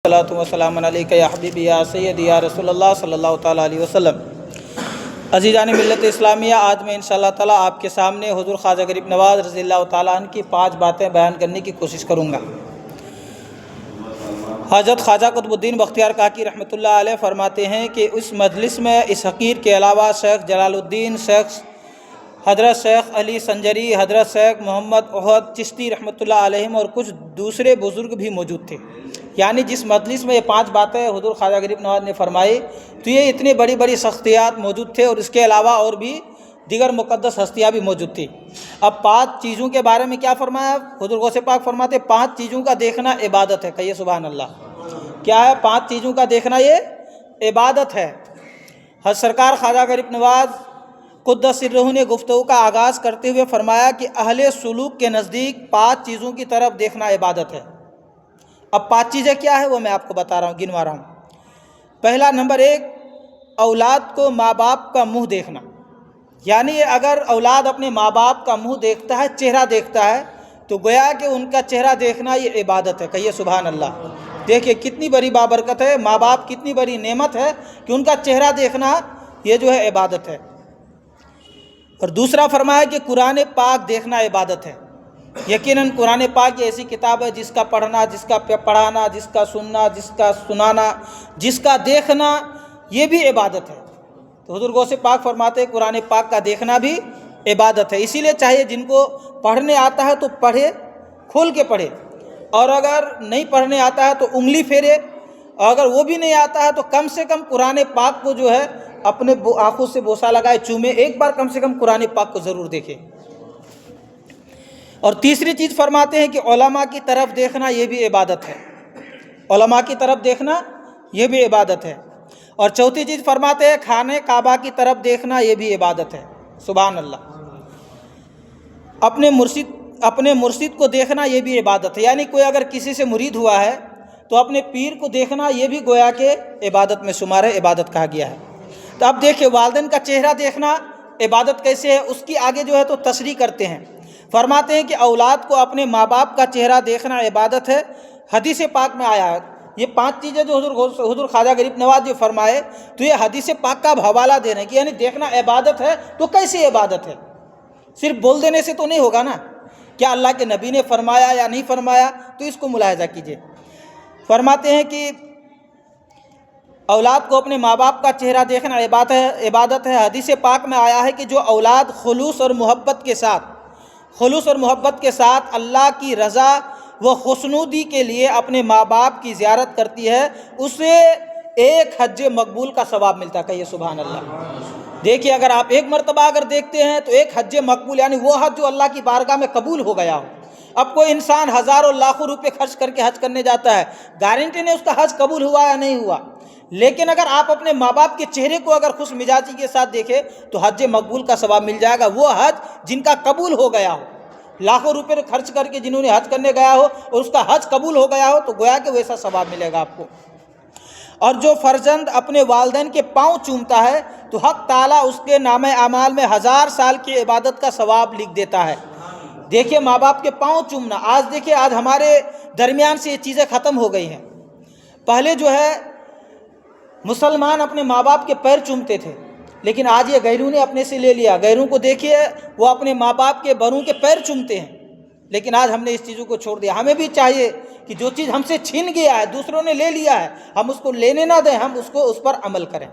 الصلاۃ والسلام علیک یا حبیبی یا سیدی یا رسول اللہ صلی اللہ تعالیٰ علیہ وسلم۔ عزیزان ملت اسلامیہ، آج میں انشاءاللہ تعالیٰ آپ کے سامنے حضور خواجہ غریب نواز رضی اللہ تعالیٰ عنہ کی 5 باتیں بیان کرنے کی کوشش کروں گا۔ حضرت خواجہ قطب الدین بختیار کاکی رحمۃ اللہ علیہ فرماتے ہیں کہ اس مجلس میں اس حقیر کے علاوہ شیخ جلال الدین، حضرت شیخ علی سنجری، حضرت شیخ محمد احد چشتی رحمۃ اللہ علیہم اور کچھ دوسرے بزرگ بھی موجود تھے۔ یعنی جس مجلس میں یہ 5 باتیں حضور خواجہ غریب نواز نے فرمائی تو یہ اتنی بڑی بڑی شخصیات موجود تھے، اور اس کے علاوہ اور بھی دیگر مقدس ہستیاں بھی موجود تھیں۔ اب 5 چیزوں کے بارے میں کیا فرمایا حضور غوث پاک فرماتے 5 چیزوں کا دیکھنا عبادت ہے۔ کہیے سبحان اللہ۔ کیا ہے 5 چیزوں کا دیکھنا؟ یہ عبادت ہے۔ حضرت سرکار خواجہ غریب نواز قدس سرہ نے گفتگو کا آغاز کرتے ہوئے فرمایا کہ اہل سلوک کے نزدیک 5 چیزوں کی طرف دیکھنا عبادت ہے۔ اب 5 چیزیں کیا ہے وہ میں آپ کو بتا رہا ہوں، گنوا رہا ہوں۔ پہلا نمبر 1، اولاد کو ماں باپ کا منہ دیکھنا۔ یعنی اگر اولاد اپنے ماں باپ کا منہ دیکھتا ہے، چہرہ دیکھتا ہے، تو گویا کہ ان کا چہرہ دیکھنا یہ عبادت ہے۔ کہیے سبحان اللہ۔ دیکھیے کتنی بڑی بابرکت ہے، ماں باپ کتنی بڑی نعمت ہے کہ ان کا چہرہ دیکھنا یہ جو ہے عبادت ہے۔ اور دوسرا فرمایا کہ قرآن پاک دیکھنا عبادت ہے۔ یقیناً قرآن پاک یہ ایسی کتاب ہے جس کا پڑھنا، جس کا پڑھانا، جس کا سننا، جس کا سنانا، جس کا دیکھنا یہ بھی عبادت ہے۔ تو حضور غوث پاک فرماتے ہیں قرآن پاک کا دیکھنا بھی عبادت ہے۔ اسی لیے چاہیے جن کو پڑھنے آتا ہے تو پڑھے، کھول کے پڑھے، اور اگر نہیں پڑھنے آتا ہے تو انگلی پھیرے، اور اگر وہ بھی نہیں آتا ہے تو کم سے کم قرآن پاک کو جو ہے اپنے آنکھوں سے بوسہ لگائے، چومے، ایک بار کم سے کم قرآن پاک کو ضرور دیکھے۔ اور تیسری چیز فرماتے ہیں کہ علماء کی طرف دیکھنا یہ بھی عبادت ہے۔ علماء کی طرف دیکھنا یہ بھی عبادت ہے۔ اور چوتھی چیز فرماتے ہیں خانہ کعبہ کی طرف دیکھنا یہ بھی عبادت ہے۔ سبحان اللہ۔ اپنے مرشد کو دیکھنا یہ بھی عبادت ہے۔ یعنی کوئی اگر کسی سے مرید ہوا ہے تو اپنے پیر کو دیکھنا یہ بھی گویا کہ عبادت میں شمار ہے، عبادت کہا گیا ہے۔ تو اب دیکھیں والدین کا چہرہ دیکھنا عبادت کیسے ہے، اس کی آگے جو ہے تو تشریح کرتے ہیں۔ فرماتے ہیں کہ اولاد کو اپنے ماں باپ کا چہرہ دیکھنا عبادت ہے۔ حدیث پاک میں آیا ہے یہ 5 چیزیں جو حضور خواجہ غریب نواز جو فرمائے، تو یہ حدیث پاک کا حوالہ دے رہے ہیں کہ یعنی دیکھنا عبادت ہے۔ تو کیسی عبادت ہے؟ صرف بول دینے سے تو نہیں ہوگا نا، کیا اللہ کے نبی نے فرمایا یا نہیں فرمایا، تو اس کو ملاحظہ کیجیے۔ فرماتے ہیں کہ اولاد کو اپنے ماں باپ کا چہرہ دیکھنا عبادت ہے۔ حدیث پاک میں آیا ہے کہ جو اولاد خلوص اور محبت کے ساتھ اللہ کی رضا و خوشنودی کے لیے اپنے ماں باپ کی زیارت کرتی ہے، اسے ایک حج مقبول کا ثواب ملتا ہے۔ کہیے سبحان اللہ۔ دیکھیے اگر آپ ایک مرتبہ اگر دیکھتے ہیں تو ایک حج مقبول، یعنی وہ حج جو اللہ کی بارگاہ میں قبول ہو گیا ہو۔ اب کوئی انسان ہزاروں لاکھوں روپے خرچ کر کے حج کرنے جاتا ہے، گارنٹی نہیں اس کا حج قبول ہوا یا نہیں ہوا، لیکن اگر آپ اپنے ماں باپ کے چہرے کو اگر خوش مزاجی کے ساتھ دیکھیں تو حج مقبول کا ثواب مل جائے گا۔ وہ حج جن کا قبول ہو گیا ہو، لاکھوں روپے خرچ کر کے جنہوں نے حج کرنے گیا ہو اور اس کا حج قبول ہو گیا ہو، تو گویا کہ ویسا ثواب ملے گا آپ کو۔ اور جو فرزند اپنے والدین کے پاؤں چومتا ہے تو حق تعالیٰ اس کے نامہ اعمال میں 1000 سال کی عبادت کا ثواب لکھ دیتا ہے۔ دیکھیے ماں باپ کے پاؤں چومنا، آج ہمارے درمیان سے یہ چیزیں ختم ہو گئی ہیں۔ پہلے جو ہے مسلمان اپنے ماں باپ کے پیر چومتے تھے، لیکن آج یہ غیروں نے اپنے سے لے لیا۔ غیروں کو دیکھیے وہ اپنے ماں باپ کے بڑوں کے پیر چومتے ہیں، لیکن آج ہم نے اس چیزوں کو چھوڑ دیا۔ ہمیں بھی چاہیے کہ جو چیز ہم سے چھین گیا ہے، دوسروں نے لے لیا ہے، ہم اس کو لینے نہ دیں، ہم اس پر عمل کریں۔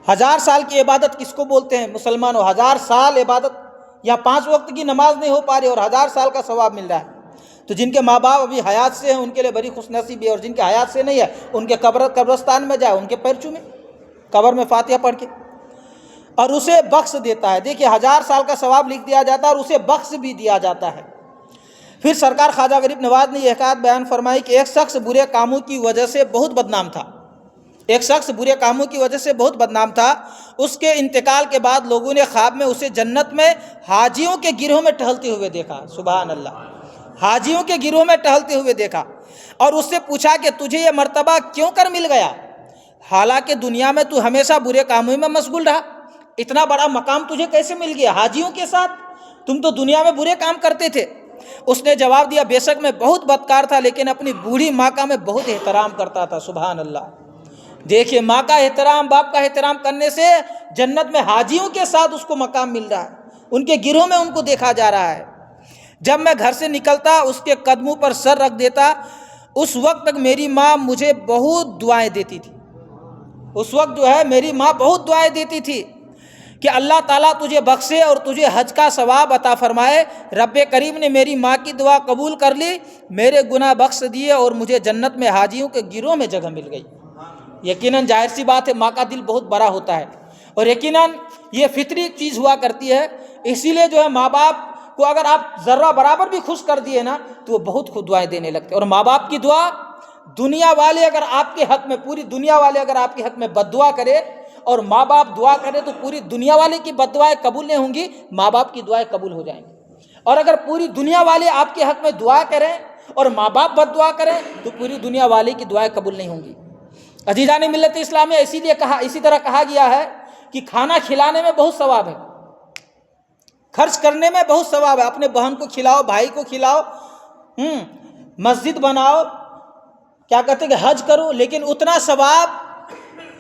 1000 سال کی عبادت کس کو بولتے ہیں مسلمانوں؟ 1000 سال عبادت یا 5 وقت کی نماز نہیں ہو پا رہی اور 1000 سال کا ثواب مل رہا ہے۔ تو جن کے ماں باپ ابھی حیات سے ہیں ان کے لیے بڑی خوش نصیبی ہے، اور جن کے حیات سے نہیں ہے ان کے قبرستان میں جائے، ان کے پیر چومے، قبر میں فاتحہ پڑھ کے، اور اسے بخش دیتا ہے۔ دیکھیے 1000 سال کا ثواب لکھ دیا جاتا ہے اور اسے بخش بھی دیا جاتا ہے۔ پھر سرکار خواجہ غریب نواز نے یہ حکایت بیان فرمائی کہ ایک شخص برے کاموں کی وجہ سے بہت بدنام تھا۔ اس کے انتقال کے بعد لوگوں نے خواب میں اسے جنت میں حاجیوں کے گروہ میں ٹہلتے ہوئے دیکھا۔ سبحان اللہ۔ حاجیوں کے گروہ میں ٹہلتے ہوئے دیکھا اور اس سے پوچھا کہ تجھے یہ مرتبہ کیوں کر مل گیا، حالانکہ دنیا میں تو ہمیشہ برے کاموں میں مشغول رہا، اتنا بڑا مقام تجھے کیسے مل گیا حاجیوں کے ساتھ؟ تم تو دنیا میں برے کام کرتے تھے۔ اس نے جواب دیا بے شک میں بہت بدکار تھا لیکن اپنی بوڑھی ماں کا میں بہت احترام کرتا تھا۔ سبحان اللہ۔ دیکھیے ماں کا احترام، باپ کا احترام کرنے سے جنت میں حاجیوں کے ساتھ اس کو مقام مل رہا ہے، ان کے گروہ میں ان کو دیکھا جا رہا ہے۔ جب میں گھر سے نکلتا اس کے قدموں پر سر رکھ دیتا، اس وقت تک میری ماں مجھے بہت دعائیں دیتی تھی۔ اس وقت جو ہے میری ماں بہت دعائیں دیتی تھی کہ اللہ تعالیٰ تجھے بخشے اور تجھے حج کا ثواب عطا فرمائے۔ رب کریم نے میری ماں کی دعا قبول کر لی، میرے گناہ بخش دیے اور مجھے جنت میں حاجیوں کے گروہ میں جگہ مل گئی۔ یقیناً ظاہر سی بات ہے ماں کا دل بہت بڑا ہوتا ہے، اور یقیناً یہ فطری چیز ہوا کرتی ہے۔ اسی لیے جو ہے ماں باپ کو اگر آپ ذرہ برابر بھی خوش کر دیے نا تو وہ بہت خود دعائیں دینے لگتے ہیں۔ اور ماں باپ کی دعا دنیا والے اگر آپ کے حق میں، پوری دنیا والے اگر آپ کے حق میں بد دعا کرے اور ماں باپ دعا کرے تو پوری دنیا والے کی بد دعائیں قبول نہیں ہوں گی، ماں باپ کی دعائیں قبول ہو جائیں گی۔ اور اگر پوری دنیا والے آپ کے حق میں دعا کریں اور ماں باپ بد دعا کریں تو پوری دنیا والے کی دعائیں قبول نہیں ہوں گی۔ عزیزان ملت اسلامیہ، اسی طرح کہا گیا ہے کہ کھانا کھلانے میں بہت ثواب ہے، خرچ کرنے میں بہت ثواب ہے۔ اپنے بہن کو کھلاؤ، بھائی کو کھلاؤ، مسجد بناؤ، کیا کہتے ہیں کہ حج کرو، لیکن اتنا ثواب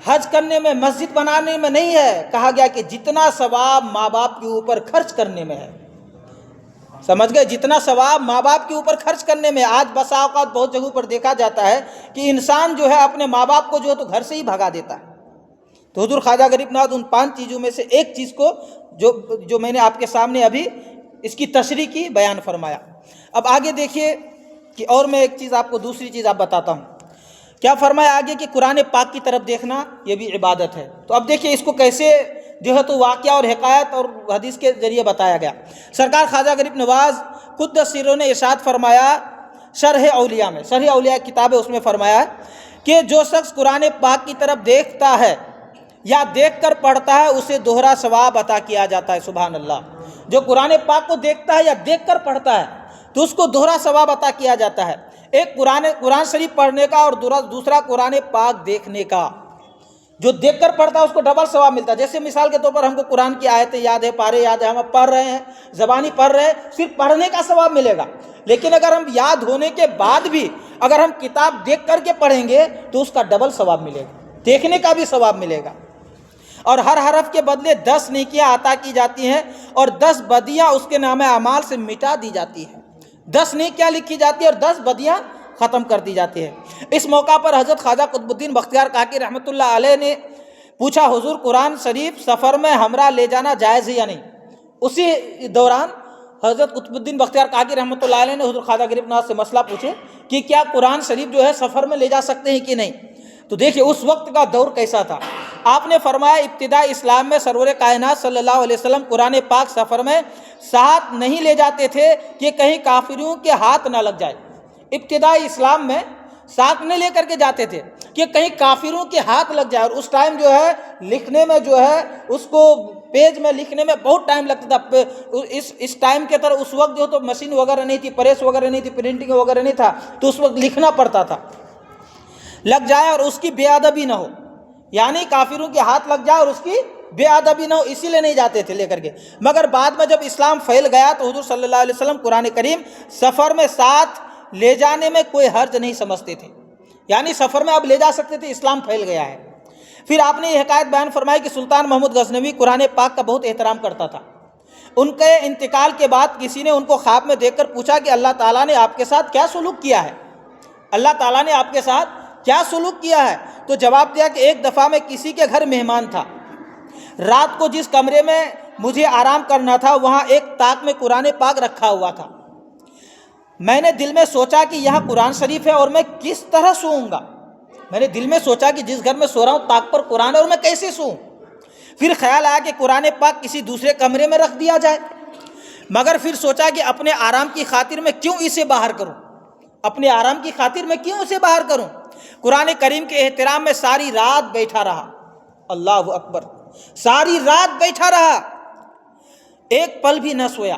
حج کرنے میں، مسجد بنانے میں نہیں ہے۔ کہا گیا کہ جتنا ثواب ماں باپ کے اوپر خرچ کرنے میں ہے۔ سمجھ گئے؟ جتنا ثواب ماں باپ کے اوپر خرچ کرنے میں۔ آج بسا اوقات بہت جگہوں پر دیکھا جاتا ہے کہ انسان جو ہے اپنے ماں باپ کو جو ہے تو گھر سے ہی بھگا دیتا ہے۔ تو حضور خواجہ غریب نواز ان 5 چیزوں میں سے ایک چیز کو جو میں نے آپ کے سامنے ابھی اس کی تشریح کی، بیان فرمایا۔ اب آگے دیکھیے کہ اور میں ایک چیز آپ کو، دوسری چیز آپ بتاتا ہوں۔ کیا فرمایا آگے کہ قرآن پاک کی طرف دیکھنا یہ بھی عبادت ہے۔ تو اب دیکھیے اس کو کیسے جو ہے تو واقعہ اور حکایت اور حدیث کے ذریعے بتایا گیا۔ سرکار خواجہ غریب نواز قدس سرہ نے ارشاد فرمایا شرح اولیاء میں، شرح اولیاء کتاب ہے، اس میں فرمایا ہے کہ جو شخص قرآن پاک کی طرف دیکھتا ہے یا دیکھ کر پڑھتا ہے اسے دوہرا ثواب عطا کیا جاتا ہے۔ سبحان اللہ۔ جو قرآن پاک کو دیکھتا ہے یا دیکھ کر پڑھتا ہے تو اس کو دوہرا ثواب عطا کیا جاتا ہے، ایک قرآن شریف پڑھنے کا اور دوسرا قرآن پاک دیکھنے کا۔ جو دیکھ کر پڑھتا ہے اس کو ڈبل ثواب ملتا ہے۔ جیسے مثال کے طور پر ہم کو قرآن کی آیتیں یاد ہے، پارے یاد ہے، ہم پڑھ رہے ہیں، زبانی پڑھ رہے ہیں، صرف پڑھنے کا ثواب ملے گا۔ لیکن اگر ہم یاد ہونے کے بعد بھی اگر ہم کتاب دیکھ کر کے پڑھیں گے تو اس کا ڈبل ثواب ملے گا، دیکھنے کا بھی ثواب ملے گا۔ اور ہر حرف کے بدلے 10 نیکیاں عطا کی جاتی ہیں اور 10 بدیاں اس کے نام اعمال سے مٹا دی جاتی ہیں۔ 10 نیکیاں لکھی جاتی ہیں اور 10 بدیاں ختم کر دی جاتی ہے۔ اس موقع پر حضرت خواجہ قطب الدین بختیار کاکی رحمۃ اللہ علیہ نے پوچھا حضور قرآن شریف سفر میں ہمراہ لے جانا جائز ہے یا نہیں؟ اسی دوران حضرت قطب الدین بختیار کاکی رحمۃ اللہ علیہ نے حضور خواجہ غریب نواز سے مسئلہ پوچھے کہ کیا قرآن شریف جو ہے سفر میں لے جا سکتے ہیں کہ نہیں؟ تو دیکھیے اس وقت کا دور کیسا تھا۔ آپ نے فرمایا ابتدائی اسلام میں سرور کائنات صلی اللہ علیہ وسلم قرآن پاک سفر میں ساتھ نہیں لے جاتے تھے کہ کہیں کافروں کے ہاتھ نہ لگ جائے۔ ابتدائی اسلام میں ساتھ نہیں لے کر کے جاتے تھے کہ کہیں کافروں کے ہاتھ لگ جائے، اور اس ٹائم جو ہے لکھنے میں جو ہے اس کو پیج میں لکھنے میں بہت ٹائم لگتا تھا۔ اس ٹائم کے طرح اس وقت جو تو مشین وغیرہ نہیں تھی، پریس وغیرہ نہیں تھی، پرنٹنگ وغیرہ نہیں تھا، تو اس وقت لکھنا پڑتا تھا، لگ جائے اور اس کی بے ادبی نہ ہو، یعنی کافروں کے ہاتھ لگ جائے اور اس کی بے ادبی نہ ہو، اسی لیے نہیں جاتے تھے لے کر کے۔ مگر بعد میں جب اسلام پھیل گیا تو حضور صلی اللہ علیہ وسلم قرآن کریم سفر میں ساتھ لے جانے میں کوئی حرج نہیں سمجھتے تھے، یعنی سفر میں اب لے جا سکتے تھے، اسلام پھیل گیا ہے۔ پھر آپ نے یہ حکایت بیان فرمائی کہ سلطان محمود غزنوی قرآن پاک کا بہت احترام کرتا تھا۔ ان کے انتقال کے بعد کسی نے ان کو خواب میں دیکھ کر پوچھا کہ اللہ تعالیٰ نے آپ کے ساتھ کیا سلوک کیا ہے؟ اللہ تعالیٰ نے آپ کے ساتھ کیا سلوک کیا ہے؟ تو جواب دیا کہ ایک دفعہ میں کسی کے گھر مہمان تھا، رات کو جس کمرے میں مجھے آرام کرنا تھا وہاں ایک طاق میں قرآن پاک رکھا ہوا تھا۔ میں نے دل میں سوچا کہ یہاں قرآن شریف ہے اور میں کس طرح سوؤں گا۔ میں نے دل میں سوچا کہ جس گھر میں سو رہا ہوں طاق پر قرآن ہے اور میں کیسے سوؤں۔ پھر خیال آیا کہ قرآن پاک کسی دوسرے کمرے میں رکھ دیا جائے، مگر پھر سوچا کہ اپنے آرام کی خاطر میں کیوں اسے باہر کروں، اپنے آرام کی خاطر میں کیوں اسے باہر کروں۔ قرآن کریم کے احترام میں ساری رات بیٹھا رہا، اللہ اکبر، ساری رات بیٹھا رہا، ایک پل بھی نہ سویا۔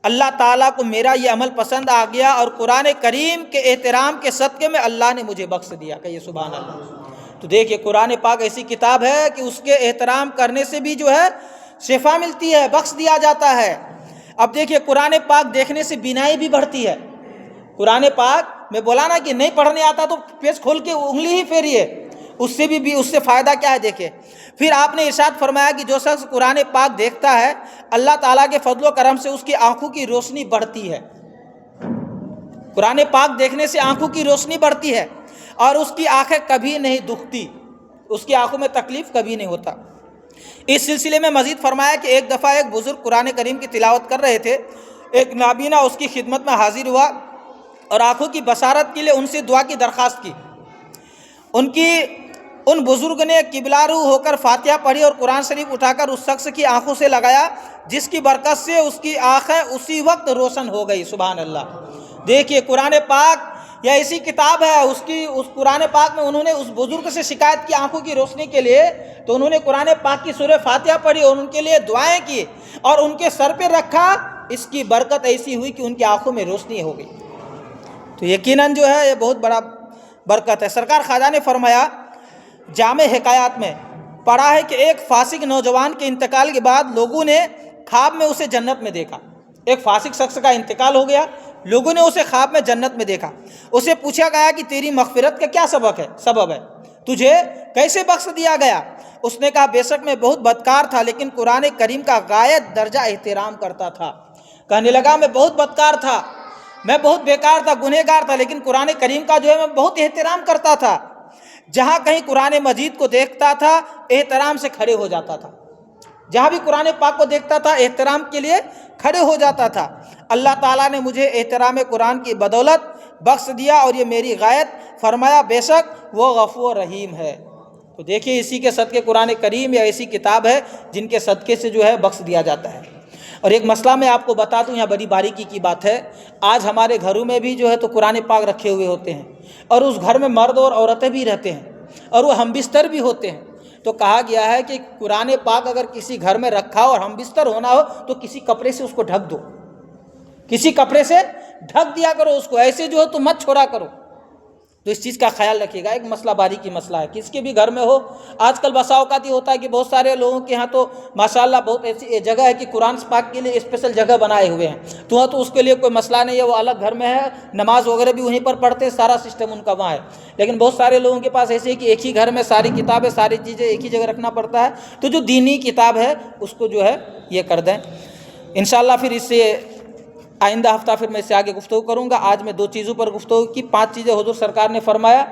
اللہ تعالیٰ کو میرا یہ عمل پسند آ گیا اور قرآن کریم کے احترام کے صدقے میں اللہ نے مجھے بخش دیا۔ کہیے سبحان اللہ۔ تو دیکھیے قرآن پاک ایسی کتاب ہے کہ اس کے احترام کرنے سے بھی جو ہے شفا ملتی ہے، بخش دیا جاتا ہے۔ اب دیکھیے قرآن پاک دیکھنے سے بینائی بھی بڑھتی ہے. قرآن پاک میں بولا نا کہ نہیں پڑھنے آتا تو پیج کھول کے انگلی ہی پھیریے, اس سے فائدہ کیا ہے دیکھیں. پھر آپ نے ارشاد فرمایا کہ جو شخص قرآن پاک دیکھتا ہے اللہ تعالیٰ کے فضل و کرم سے اس کی آنکھوں کی روشنی بڑھتی ہے. قرآن پاک دیکھنے سے آنکھوں کی روشنی بڑھتی ہے اور اس کی آنکھیں کبھی نہیں دکھتی, اس کی آنکھوں میں تکلیف کبھی نہیں ہوتا. اس سلسلے میں مزید فرمایا کہ ایک دفعہ ایک بزرگ قرآن کریم کی تلاوت کر رہے تھے. ایک نابینا اس کی خدمت میں حاضر ہوا اور آنکھوں کی بصارت کے لیے ان سے دعا کی درخواست کی. ان بزرگ نے قبلہ رو ہو کر فاتحہ پڑھی اور قرآن شریف اٹھا کر اس شخص کی آنکھوں سے لگایا, جس کی برکت سے اس کی آنکھیں اسی وقت روشن ہو گئی. سبحان اللہ. دیکھیے قرآن پاک یا ایسی کتاب ہے, اس قرآن پاک میں انہوں نے اس بزرگ سے شکایت کی آنکھوں کی روشنی کے لیے, تو انہوں نے قرآن پاک کی سورہ فاتحہ پڑھی اور ان کے لیے دعائیں کی اور ان کے سر پہ رکھا. اس کی برکت ایسی ہوئی کہ ان کی آنکھوں میں روشنی ہو گئی. تو یقیناً جو ہے یہ بہت بڑا برکت ہے. سرکار خواجہ نے فرمایا جامع حکایات میں پڑھا ہے کہ ایک فاسق نوجوان کے انتقال کے بعد لوگوں نے خواب میں اسے جنت میں دیکھا. ایک فاسق شخص کا انتقال ہو گیا, لوگوں نے اسے خواب میں جنت میں دیکھا. اسے پوچھا گیا کہ تیری مغفرت کا کیا سبب ہے, تجھے کیسے بخش دیا گیا؟ اس نے کہا بے شک میں بہت بدکار تھا لیکن قرآن کریم کا غایت درجہ احترام کرتا تھا. کہنے لگا میں بہت بدکار تھا, میں بہت بیکار تھا, گنہگار تھا, لیکن قرآن کریم کا جو ہے میں بہت احترام کرتا تھا. جہاں کہیں قرآن مجید کو دیکھتا تھا احترام سے کھڑے ہو جاتا تھا. جہاں بھی قرآن پاک کو دیکھتا تھا احترام کے لیے کھڑے ہو جاتا تھا. اللہ تعالیٰ نے مجھے احترام قرآن کی بدولت بخش دیا اور یہ میری غایت فرمایا, بے شک وہ غفور رحیم ہے. تو دیکھیے اسی کے صدقے قرآن کریم یا ایسی کتاب ہے جن کے صدقے سے جو ہے بخش دیا جاتا ہے. اور ایک مسئلہ میں آپ کو بتا دوں, یہاں بڑی باریکی کی بات ہے. آج ہمارے گھروں میں بھی جو ہے تو قرآن پاک رکھے ہوئے ہوتے ہیں اور اس گھر میں مرد اور عورتیں بھی رہتے ہیں اور وہ ہم بستر بھی ہوتے ہیں. تو کہا گیا ہے کہ قرآن پاک اگر کسی گھر میں رکھا ہو اور ہم بستر ہونا ہو تو کسی کپڑے سے اس کو ڈھک دو, کسی کپڑے سے ڈھک دیا کرو اس کو, ایسے جو ہے تو مت چھوڑا کرو. تو اس چیز کا خیال رکھیے گا. ایک مسئلہ باریکی مسئلہ ہے, کس کے بھی گھر میں ہو. آج کل بسا اوقات یہ ہوتا ہے کہ بہت سارے لوگوں کے ہاں تو ماشاءاللہ بہت ایسی جگہ ہے کہ قرآن پاک کے لیے اسپیشل جگہ بنائے ہوئے ہیں, تو اس کے لیے کوئی مسئلہ نہیں ہے, وہ الگ گھر میں ہے, نماز وغیرہ بھی وہیں پر پڑھتے ہیں, سارا سسٹم ان کا وہاں ہے. لیکن بہت سارے لوگوں کے پاس ایسے ہے کہ ایک ہی گھر میں ساری کتابیں ساری چیزیں ایک ہی جگہ رکھنا پڑتا ہے. تو جو دینی کتاب ہے اس کو جو ہے یہ کر دیں انشاءاللہ. پھر اس سے آئندہ ہفتہ پھر میں اس سے آگے گفتگو کروں گا. آج میں 2 چیزوں پر گفتگو کی. 5 چیزیں حضور سرکار نے فرمایا,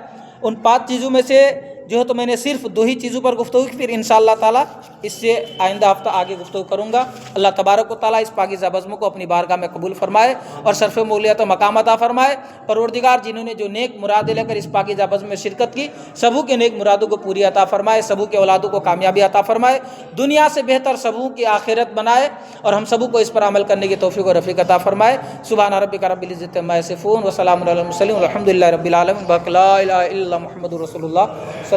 ان 5 چیزوں میں سے جو ہے تو میں نے صرف 2 ہی چیزوں پر گفتگو کی. پھر انشاءاللہ تعالیٰ اس سے آئندہ ہفتہ آگے گفتگو کروں گا. اللہ تبارک و تعالیٰ اس پاکیزہ بزم کو اپنی بارگاہ میں قبول فرمائے اور شرف مولیت و مقام عطا فرمائے. پروردگار جنہوں نے جو نیک مرادیں لے کر اس پاکیزہ بزم میں شرکت کی, سبوں کے نیک مرادوں کو پوری عطا فرمائے, سبوں کے اولادوں کو کامیابی عطا فرمائے, دنیا سے بہتر سبوں کی آخرت بنائے اور ہم سبوں کو اس پر عمل کرنے کی توفیق و رفیق عطا فرمائے. سبحان ربک رب العزت عما یصفون و سلام علی المرسلین والحمد للہ رب العالمین. لا الہ الا اللہ محمد رسول اللہ.